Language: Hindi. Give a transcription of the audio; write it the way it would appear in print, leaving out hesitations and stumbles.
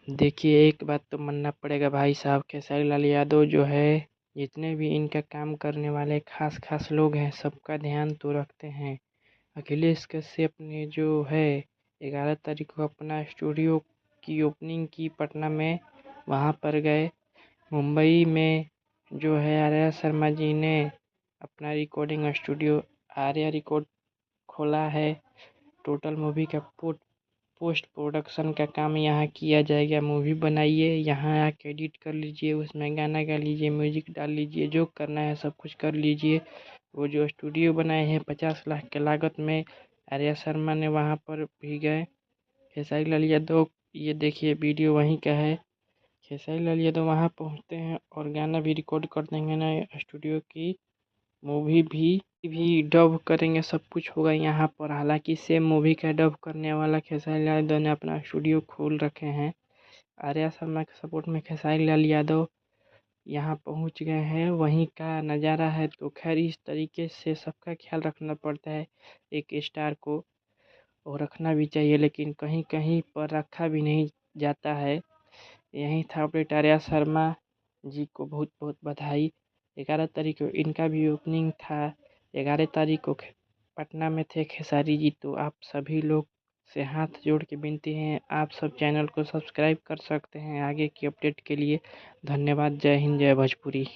देखिए, एक बात तो मानना पड़ेगा भाई साहब, खेसारी लाल यादव जो है, जितने भी इनका काम करने वाले खास खास लोग हैं, सबका ध्यान तो रखते हैं। अखिलेश कश्यप ने जो है 11 तारीख को अपना स्टूडियो की ओपनिंग की पटना में, वहाँ पर गए। मुंबई में जो है आर्या शर्मा जी ने अपना रिकॉर्डिंग स्टूडियो आर्या रिकॉर्ड खोला है। टोटल मूवी का पोस्ट प्रोडक्शन का काम यहाँ किया जाएगा। मूवी बनाइए, यहाँ आके एडिट कर लीजिए, उसमें गाना गा लीजिए, म्यूजिक डाल लीजिए, जो करना है सब कुछ कर लीजिए। वो जो स्टूडियो बनाए हैं 50 लाख के लागत में, आर्या शर्मा ने वहाँ पर भी गए। खेसारी लाल यादव, ये देखिए वीडियो वहीं का है। खेसारी लाल यादव वहाँ पहुँचते हैं और गाना भी रिकॉर्ड कर देंगे नए स्टूडियो की। मूवी भी डब करेंगे, सब कुछ होगा यहाँ पर। हालांकि सेम मूवी का डब करने वाला खेसारी लाल यादव ने अपना स्टूडियो खोल रखे हैं। आर्या शर्मा के सपोर्ट में खेसारी लाल यादव यहाँ पहुँच गए हैं। वहीं का नज़ारा है। तो खैर इस तरीके से सबका ख्याल रखना पड़ता है एक स्टार को, और रखना भी चाहिए, लेकिन कहीं कहीं पर रखा भी नहीं जाता है। यही था अपडेट। आर्या शर्मा जी को बहुत बहुत बधाई। 11 तारीख को इनका भी ओपनिंग था। 11 तारीख को पटना में थे खेसारी जी। तो आप सभी लोग से हाथ जोड़ के विनती है, आप सब चैनल को सब्सक्राइब कर सकते हैं आगे की अपडेट के लिए। धन्यवाद। जय हिंद, जय भोजपुरी।